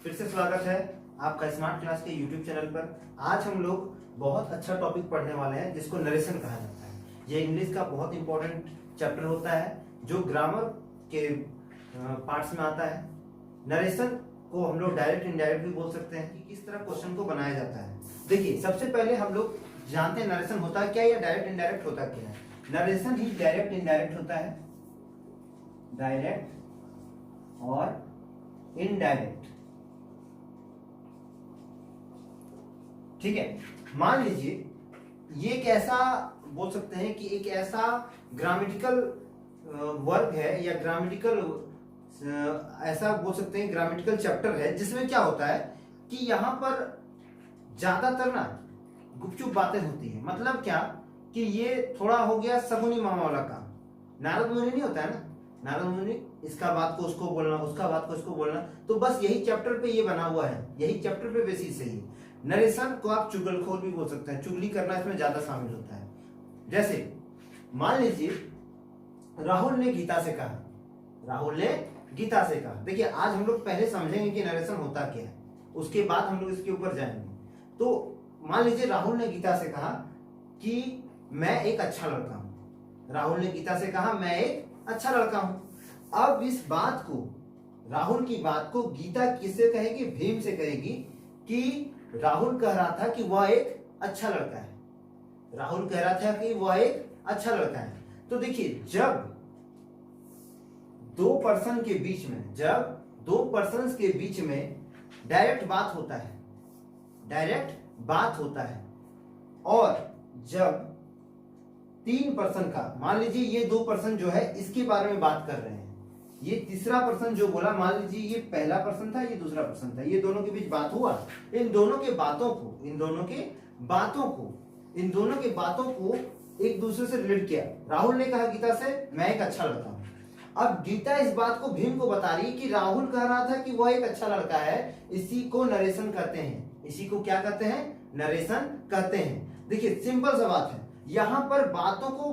फिर से स्वागत है आपका स्मार्ट क्लास के यूट्यूब चैनल पर। आज हम लोग बहुत अच्छा टॉपिक पढ़ने वाले हैं जिसको नरेशन कहा जाता है। ये इंग्लिश का बहुत इंपॉर्टेंट चैप्टर होता है जो ग्रामर के पार्ट्स में आता है। नरेशन को हम लोग डायरेक्ट इनडायरेक्ट भी बोल सकते हैं कि किस तरह क्वेश्चन को बनाया जाता है। देखिए, सबसे पहले हम लोग जानते हैं नरेशन होता क्या है या डायरेक्ट इनडायरेक्ट होता क्या है। नरेशन ही डायरेक्ट इनडायरेक्ट होता है, डायरेक्ट और इनडायरेक्ट। ठीक है, मान लीजिए ये एक ऐसा बोल सकते हैं कि एक ऐसा ग्रामेटिकल वर्क है या ग्रामेटिकल ऐसा बोल सकते हैं ग्रामेटिकल चैप्टर है जिसमें क्या होता है कि यहाँ पर ज्यादातर ना गुपचुप बातें होती है। मतलब क्या कि ये थोड़ा हो गया सगुनी मामा वाला काम। नारद मुनि नहीं होता है ना, नारद मुनि इसका बात को उसको बोलना, उसका बात को उसको बोलना, तो बस यही चैप्टर पे ये बना हुआ है, यही चैप्टर पे बेसिस से ही। नरेशन को आप चुगलखोर भी बोल सकते हैं, चुगली करना इसमें ज्यादा शामिल होता है। जैसे मान लीजिए राहुल ने गीता से कहा, राहुल ने गीता से कहा। देखिए, आज हम लोग पहले समझेंगे कि नरेशन होता क्या है, उसके बाद हम लोग इसके ऊपर जाएंगे। तो मान लीजिए राहुल ने गीता से कहा कि मैं एक अच्छा लड़का हूं। राहुल ने गीता से कहा मैं एक अच्छा लड़का हूं। अब इस बात को, राहुल की बात को गीता किससे कहेगी? भीम से कहेगी कि राहुल कह रहा था कि वह एक अच्छा लड़का है। राहुल कह रहा था कि वह एक अच्छा लड़का है। तो देखिए, जब दो पर्सन के बीच में, जब दो पर्सन्स के बीच में डायरेक्ट बात होता है, डायरेक्ट बात होता है, और जब तीन पर्सन का, मान लीजिए ये दो पर्सन जो है इसके बारे में बात कर रहे हैं, ये तीसरा पर्सन जो बोला, मान लीजिए ये पहला पर्सन था, ये दूसरा पर्सन था, ये दोनों के बीच बात हुआ। इन दोनों के बातों को, इन दोनों के बातों को, इन दोनों के बातों को एक दूसरे से रिलेट किया। राहुल ने कहा गीता से मैं एक अच्छा लड़का हूं। अब गीता इस बात को भीम को बता रही है कि राहुल कह रहा था कि वह एक अच्छा लड़का है। इसी को नरेशन कहते हैं। इसी को क्या कहते हैं? नरेशन कहते हैं। देखिए, सिंपल सा बात है, यहां पर बातों को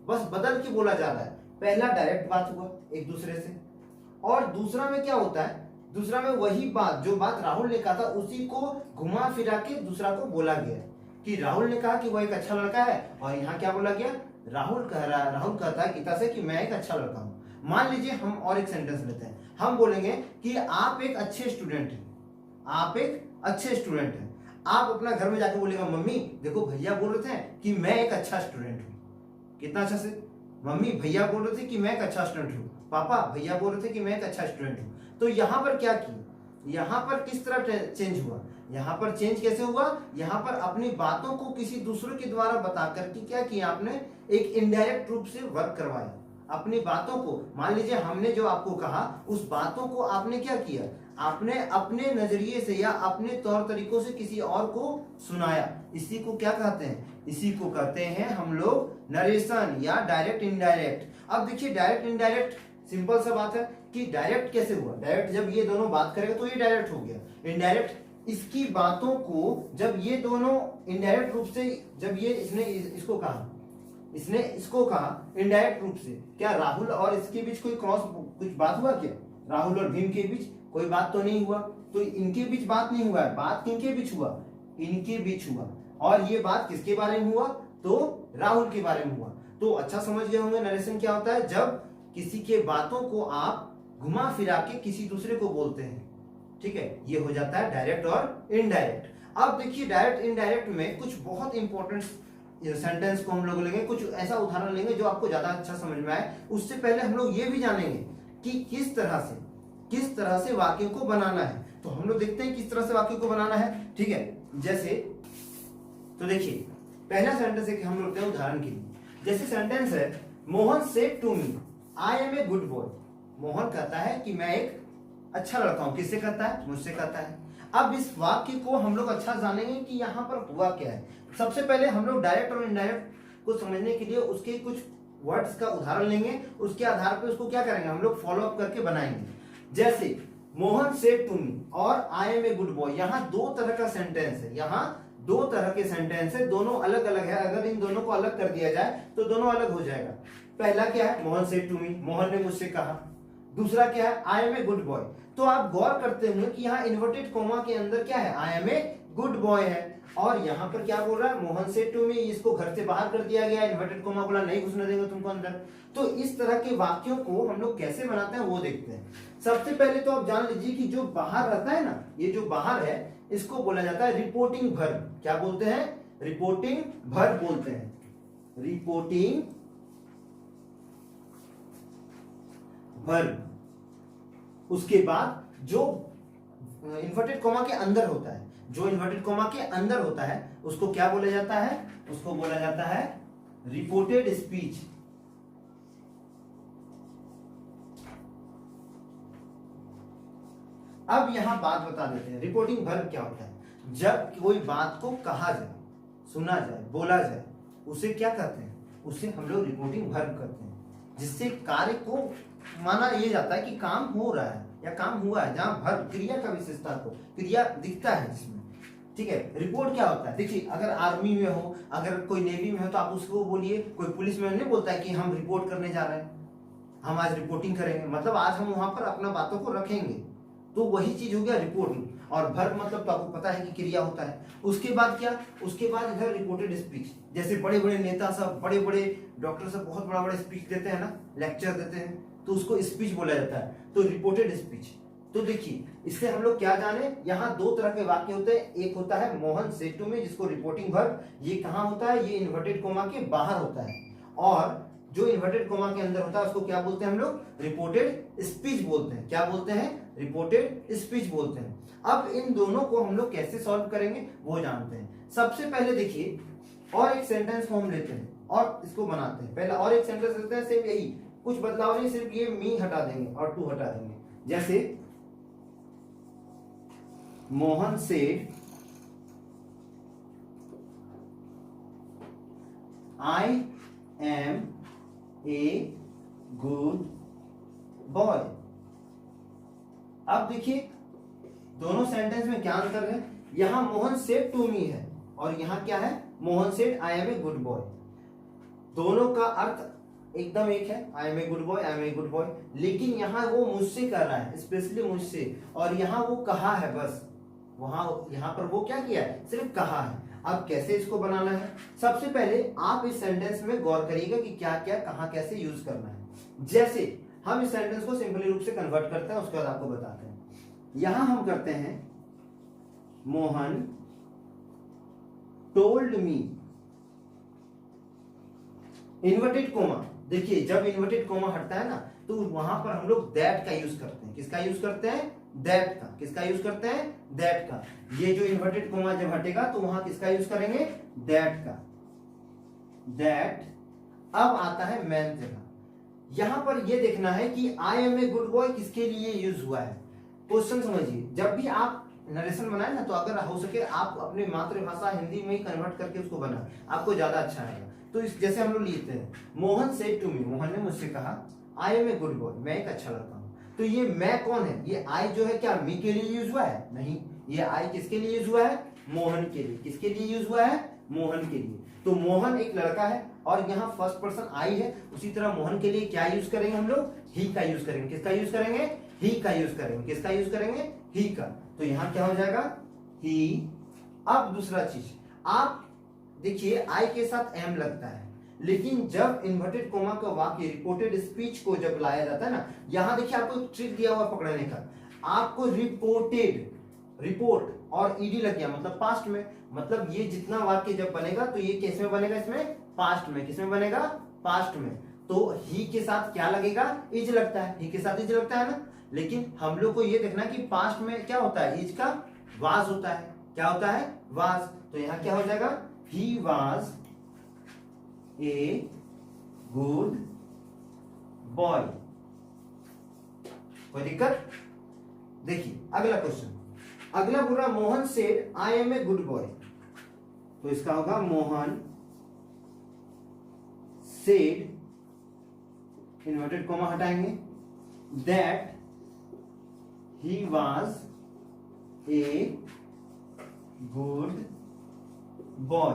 बस बदल के बोला जा रहा है। पहला डायरेक्ट बात हुआ एक दूसरे से, और दूसरा में क्या होता है, दूसरा में वही बात, जो बात राहुल ने कहा था उसी को घुमा फिरा के दूसरा को बोला गया कि राहुल ने कहा कि वह एक अच्छा लड़का है, और यहाँ क्या बोला गया? राहुल कहता है गीता से कि मैं एक अच्छा लड़का हूं। मान लीजिए हम और एक सेंटेंस लेते हैं, हम बोलेंगे कि आप एक अच्छे स्टूडेंट हैं, आप एक अच्छे स्टूडेंट हैं। आप अपना घर में जाकर बोलेगा मम्मी देखो भैया बोल रहे थे कि मैं एक अच्छा स्टूडेंट हूं। कितना अच्छा से, मम्मी भैया बोल रहे थे कि मैं एक अच्छा स्टूडेंट हूं, पापा भैया बोल रहे थे कि मैं एक अच्छा स्टूडेंट हूं। तो यहाँ पर क्या किया, यहाँ पर किस तरह चेंज हुआ? यहाँ पर चेंज कैसे हुआ? यहाँ पर अपनी बातों को किसी दूसरे के द्वारा बता करके क्या किया आपने? एक इनडायरेक्ट रूप से वर्क करवाया। अपनी बातों को, मान लीजिए हमने जो आपको कहा उस बातों को आपने क्या किया? आपने अपने नजरिए से या अपने तौर तरीकों से किसी और को सुनाया। इसी को क्या कहते हैं? इसी को कहते हैं हम लोग नरेशन या डायरेक्ट इनडायरेक्ट। अब देखिए, डायरेक्ट इनडायरेक्ट सिंपल सा बात है कि डायरेक्ट कैसे हुआ? डायरेक्ट जब ये दोनों बात करेंगे तो ये डायरेक्ट हो गया। इनडायरेक्ट इसकी बातों को जब ये दोनों इनडायरेक्ट रूप से, जब ये इसने इसको कहा, इसने इसको कहा इनडायरेक्ट रूप से, क्या राहुल और इसके बीच कोई क्रॉस कुछ बात हुआ क्या? राहुल और भीम के बीच कोई बात तो नहीं हुआ। तो इनके बीच बात नहीं हुआ है, बात किनके बीच हुआ? इनके बीच हुआ। और ये बात किसके बारे में हुआ? तो राहुल के बारे में हुआ। तो अच्छा समझ गए होंगे नरेशन क्या होता है? जब किसी के बातों को आप घुमा फिरा के किसी दूसरे को बोलते हैं। ठीक है, ये हो जाता है डायरेक्ट और इनडायरेक्ट। अब देखिए, डायरेक्ट इनडायरेक्ट में कुछ बहुत इंपॉर्टेंट सेंटेंस को हम लोग लेंगे, कुछ ऐसा उदाहरण लेंगे जो आपको ज्यादा अच्छा समझ में आए। उससे पहले हम लोग ये भी जानेंगे कि किस तरह से वाक्य को बनाना है। तो हम लोग देखते हैं किस तरह से वाक्य को बनाना है। ठीक है, जैसे तो देखिए, पहला सेंटेंस है कि हम लोग लेते हैं उदाहरण के लिए। जैसे सेंटेंस है, Mohan said to me I am a good boy. Mohan कहता है कि मैं एक अच्छा लड़का हूं। किससे कहता है? मुझसे कहता है। अब इस वाक्य को हम लोग अच्छा जानेंगे कि यहाँ पर हुआ क्या है। सबसे पहले हम लोग डायरेक्ट और इनडायरेक्ट को समझने के लिए उसके कुछ वर्ड्स का उदाहरण लेंगे, उसके आधार पर उसको क्या करेंगे हम लोग फॉलो अप करके बनाएंगे। जैसे मोहन सेड टू मी और I am a good boy, यहाँ दो तरह का सेंटेंस है, यहाँ दो तरह के सेंटेंस है, दोनों अलग अलग है। अगर इन दोनों को अलग कर दिया जाए तो दोनों अलग हो जाएगा। पहला क्या है? Mohan said to me, Mohan ने मुझसे कहा। दूसरा क्या है, I am a good boy. तो आप गौर करते होंगे कि यहाँ इन्वर्टेड कोमा के अंदर क्या है, I am a good boy है, और यहाँ पर क्या बोल रहा है, मोहन सेड टू मी, इसको घर से बाहर कर दिया गया, इन्वर्टेड कोमा बोला नहीं घुसने देंगे तुमको अंदर। तो इस तरह के वाक्यों को हम लोग कैसे बनाते हैं वो देखते हैं। सबसे पहले तो आप जान लीजिए कि जो बाहर रहता है ना, ये जो बाहर है इसको बोला जाता है रिपोर्टिंग वर्ब। क्या बोलते हैं, रिपोर्टिंग वर्ब बोलते हैं, रिपोर्टिंग वर्ब। उसके बाद जो इन्वर्टेड कोमा के अंदर होता है, जो इन्वर्टेड कोमा के अंदर होता है उसको क्या बोला जाता है, उसको बोला जाता है रिपोर्टेड स्पीच। अब यहां बात बता देते हैं, रिपोर्टिंग वर्ब क्या होता है। जब कोई बात को कहा जाए, सुना जाए, बोला जाए, उसे क्या कहते हैं, उसे हम लोग रिपोर्टिंग वर्ब करते हैं, जिससे कार्य को माना यह जाता है कि काम हो रहा है या काम हुआ है, जहां वर्ब क्रिया का विशेषता को क्रिया दिखता है जिसमें। ठीक है, रिपोर्ट क्या होता है, देखिए अगर आर्मी में हो, अगर कोई नेवी में हो तो आप उसको बोलिए, कोई पुलिस में नहीं बोलता है कि हम रिपोर्ट करने जा रहे हैं, हम आज रिपोर्टिंग करेंगे, मतलब आज हम वहां पर अपना बातों को रखेंगे। तो वही चीज हो गया रिपोर्टिंग। और वर्ब मतलब तो आपको पता है कि क्रिया होता है। उसके बाद क्या, उसके बाद इधर रिपोर्टेड स्पीच, जैसे बड़े बड़े नेता सब, बड़े बड़े डॉक्टर सब बहुत बड़ा बड़ा स्पीच देते हैं ना, लेक्चर देते हैं, तो उसको स्पीच बोला जाता है, तो रिपोर्टेड स्पीच। तो देखिए इससे हम लोग क्या जाने, यहाँ दो तरह के वाक्य होते हैं, एक होता है मोहन सेड टू मी, जिसको रिपोर्टिंग वर्ब, ये कहाँ होता है, ये इन्वर्टेड कोमा के बाहर होता है, और जो इन्वर्टेड कोमा के अंदर होता है उसको क्या बोलते हैं हम लोग, रिपोर्टेड स्पीच बोलते हैं। क्या बोलते हैं, रिपोर्टेड स्पीच बोलते हैं। अब इन दोनों को हम लोग कैसे सॉल्व करेंगे वो जानते हैं। सबसे पहले देखिए, और एक सेंटेंस को हम लेते हैं और इसको बनाते हैं। पहले और एक सेंटेंस लेते हैं, सिर्फ यही, कुछ बदलाव नहीं, सिर्फ ये मी हटा देंगे और टू हटा देंगे। जैसे Mohan said I am a good boy. अब देखिए दोनों सेंटेंस में क्या अंतर है, यहां मोहन सेड टू मी है और यहां क्या है, Mohan said I am a good boy. दोनों का अर्थ एकदम एक है, I am a good boy, I am a good boy, लेकिन यहां वो मुझसे कर रहा है, स्पेशली मुझसे, और यहां वो कहा है बस, वहां यहां पर वो क्या किया है, सिर्फ कहा है। अब कैसे इसको बनाना है, सबसे पहले आप इस सेंटेंस में गौर करिएगा कि क्या क्या कहां कैसे यूज करना है। जैसे हम इस सेंटेंस को सिंपली रूप से कन्वर्ट करते हैं, उसके बाद आपको बताते हैं। यहां हम करते हैं मोहन टोल्ड मी, इन्वर्टेड कोमा, देखिए जब इन्वर्टेड कोमा हटता है ना तो वहां पर हम लोग दैट का यूज करते हैं। किसका यूज करते हैं, दैट का। किसका यूज करते हैं, दैट का। ये जो इन्वर्टेड कोमा जब हटेगा तो वहां किसका यूज करेंगे, दैट का, दैट। अब आता है मैन जगह, यहां पर यह देखना है कि I am a good boy किसके लिए यूज हुआ है। क्वेश्चन समझिए, जब भी आप नरेशन बनाए ना तो अगर हो सके आप अपनी मातृभाषा हिंदी में ही कन्वर्ट करके उसको बना, आपको ज्यादा अच्छा आएगा। तो इस जैसे हम लोग लिखते हैं, Mohan said to me, Mohan ने मुझसे कहा, I am a good boy, मैं एक अच्छा लड़का हूं। तो ये मैं कौन है, ये आई जो है क्या मी के लिए यूज हुआ है, नहीं, ये आई किसके लिए यूज हुआ है, मोहन के लिए। किसके लिए यूज हुआ है, मोहन के लिए। तो मोहन एक लड़का है और यहाँ फर्स्ट पर्सन आई है, उसी तरह मोहन के लिए क्या यूज करेंगे हम लोग, ही का यूज करेंगे। किसका यूज करेंगे, ही का यूज करेंगे। किसका यूज करेंगे, ही का। तो यहां क्या हो जाएगा, ही। अब दूसरा चीज, आप देखिए आई के साथ एम लगता है, लेकिन जब इन्वर्टेड कोमा का वाक्य रिपोर्टेड स्पीच को जब लाया जाता है ना, यहां देखिए आपको एक ट्रिक दिया हुआ पकड़ने का, आपको रिपोर्टेड, रिपोर्ट और ईडी लग गया मतलब पास्ट में, मतलब ये जितना वाक्य जब बनेगा तो ये किस में बनेगा, इसमें पास्ट में। किस में बनेगा, पास्ट में। तो ही के साथ क्या लगेगा, इज लगता है, ही के साथ इज लगता है ना। लेकिन हम लोग को ये देखना कि पास्ट में क्या होता है, इज का वाज होता है। क्या होता है, वाज। तो यहां क्या हो जाएगा, he was a good boy. कोई दिक्कत, देखिए अगला क्वेश्चन, अगला बोल रहा Mohan said I am a good boy. तो इसका होगा मोहन सेड, इन्वर्टेड कोमा हटाएंगे, that he was a good boy.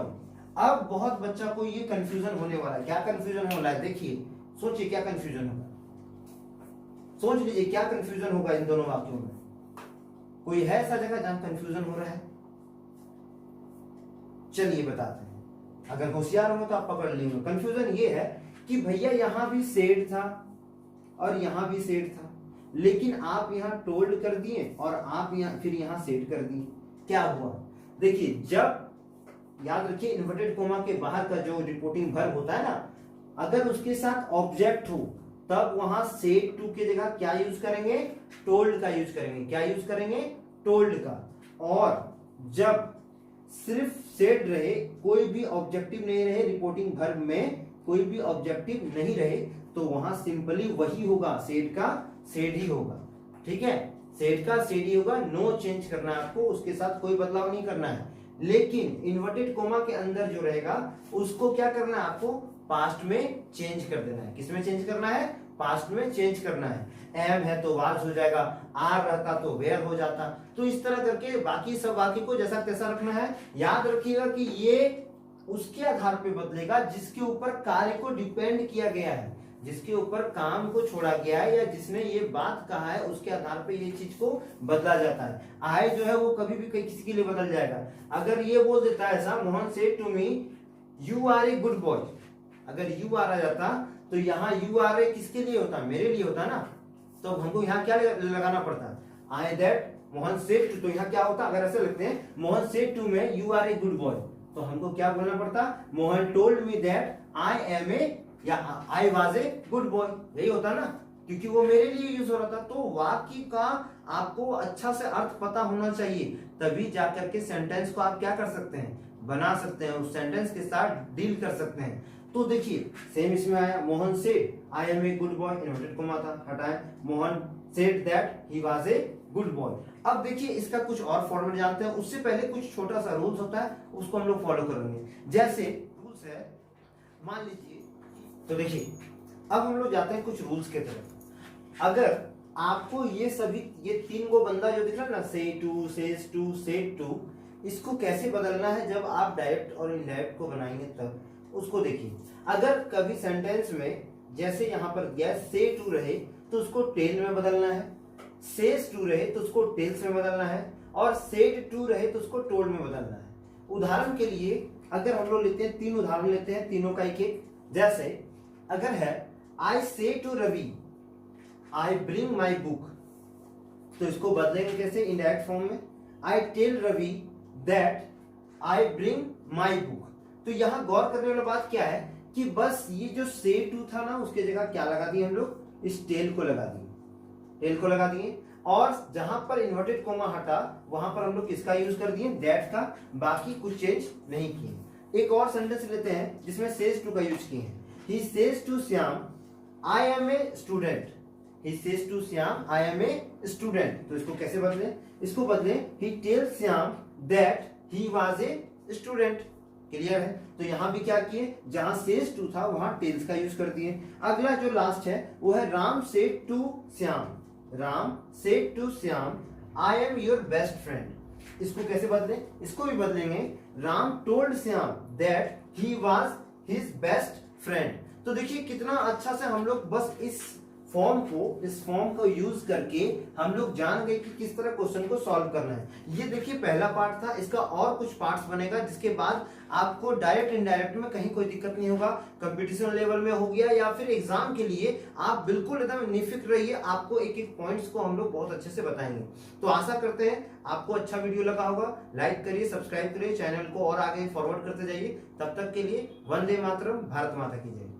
अब बहुत बच्चा को ये कंफ्यूजन होने वाला है। क्या कंफ्यूजन होने वाला है, देखिए सोचिए क्या कंफ्यूजन होगा। सोच लीजिए क्या कंफ्यूजन होगा इन दोनों वाक्यों में। कोई है ऐसा जगह जहां कंफ्यूजन हो रहा है? चलिए बताते हैं, अगर होशियार हो तो आप पकड़ लेंगे। कंफ्यूजन ये है कि भैया यहां भी सेड था और यहां भी सेड था, लेकिन आप यहां टोल्ड कर दिए और आप यहां फिर यहां सेड कर दिए। क्या हुआ? देखिए, जब याद रखिए इन्वर्टेड कोमा के बाहर का जो रिपोर्टिंग वर्ब होता है ना, अगर उसके साथ ऑब्जेक्ट हो तब वहां सेड टू की जगह क्या यूज करेंगे? टोल्ड का यूज करेंगे। क्या यूज करेंगे? टोल्ड का। और जब सिर्फ सेड रहे, कोई भी ऑब्जेक्टिव नहीं रहे, रिपोर्टिंग वर्ब में कोई भी ऑब्जेक्टिव नहीं रहे, तो वहां सिंपली वही होगा, सेड का सेड ही होगा। ठीक है, सेड का सेड ही होगा, नो चेंज करना है आपको, उसके साथ कोई बदलाव नहीं करना है। लेकिन इन्वर्टेड कोमा के अंदर जो रहेगा उसको क्या करना है? आपको पास्ट में चेंज कर देना है। किसमें चेंज करना है? पास्ट में चेंज करना है। एम है तो वाज हो जाएगा, आर रहता तो वेयर हो जाता। तो इस तरह करके बाकी सब वाक्य को जैसा तैसा रखना है। याद रखिएगा कि ये उसके आधार पे बदलेगा जिसके ऊपर कार्य को डिपेंड किया गया है, जिसके ऊपर काम को छोड़ा गया है या जिसने ये बात कहा है, उसके आधार पे ये चीज को बदला जाता है। आय जो है वो कभी भी किसी के लिए बदल जाएगा। अगर ये बोल देता है ऐसा, Mohan said to me you are a good boy, अगर यू आर आ जाता तो यहाँ यू आर ए किसके लिए होता? मेरे लिए होता ना। तो हमको यहाँ क्या लगाना पड़ता? I that Mohan said to, तो यहाँ क्या होता? अगर ऐसे लिखते हैं Mohan said to me you are a good boy, तो हमको क्या बोलना पड़ता? Mohan told me that I am a या I was a good boy, यही होता ना, क्योंकि वो मेरे लिए यूज हो रहा था। तो वाक्य का आपको अच्छा से अर्थ पता होना चाहिए, तभी जाकर के सेंटेंस को आप क्या कर सकते हैं? बना सकते हैं, उस सेंटेंस के साथ डील कर सकते हैं। तो देखिए सेम इसमें आया, Mohan said I am a good boy, inverted comma था, हटाए, Mohan said that he was a good boy. अब देखिए इसका कुछ और फॉर्मेट जानते हैं, उससे पहले कुछ छोटा सा रूल्स होता है, उसको हम लोग फॉलो करेंगे। जैसे रूल्स है, मान लीजिए, तो देखिए अब हम लोग जाते हैं कुछ रूल्स के तरफ। अगर आपको ये सभी ये तीन गो बंदा जो दिख रहा है ना, say to, says to, said to, इसको कैसे बदलना है जब आप डायरेक्ट और इनडायरेक्ट को बनाएंगे तब उसको देखिए। अगर कभी सेंटेंस में जैसे यहां पर दिया से टू रहे तो उसको टेल में बदलना है, सेज टू रहे तो उसको टेल्स में बदलना है, और सेड टू रहे तो उसको टोल्ड में बदलना है। उदाहरण के लिए अगर हम लोग लेते हैं, तीन उदाहरण लेते हैं, तीनों का एक एक। जैसे अगर है I say to Ravi I bring my book, तो इसको बदलेंगे कैसे? इनडायरेक्ट फॉर्म में, I tell Ravi that I bring my book. तो यहां गौर करने वाली बात क्या है कि बस ये जो से टू था ना, उसके जगह क्या लगा दिए हम लोग? इस टेल को लगा दिए, टेल को लगा दिए, और जहां पर इन्वर्टेड कोमा हटा वहां पर हम लोग किसका यूज कर दिए? दैट का। बाकी कुछ चेंज नहीं किए। एक और सेंटेंस लेते हैं जिसमें सेज टू का यूज किए हैं। He says to Shyam, I am a student. He says to Shyam, I am a student. तो इसको कैसे बदलें? इसको बदलें He tells Shyam that he was a student. Clear है? तो यहां भी क्या किए? जहां says to था वहां टेल्स का यूज कर दिए। अगला जो लास्ट है वो है Ram said to Shyam. Ram said to Shyam, I am your best friend. इसको कैसे बदलें? इसको भी बदलेंगे Ram told Shyam that he was his best friend. तो देखिए कितना अच्छा से हम लोग बस इस फॉर्म को यूज करके हम लोग जान गए कि किस तरह क्वेश्चन को सॉल्व करना है। ये देखिए पहला पार्ट था, इसका और कुछ पार्ट्स बनेगा जिसके बाद आपको डायरेक्ट इनडायरेक्ट में कहीं कोई दिक्कत नहीं होगा। कंपटीशन लेवल में हो गया या फिर एग्जाम के लिए आप बिल्कुल एकदम निफिक्र रहिए, आपको एक एक पॉइंट्स को हम लोग बहुत अच्छे से बताएंगे। तो आशा करते हैं आपको अच्छा वीडियो लगा होगा। लाइक करिए, सब्सक्राइब करिए, चैनल को और आगे फॉरवर्ड करते जाइए। तब तक के लिए वंदे मातरम, भारत माता की जय।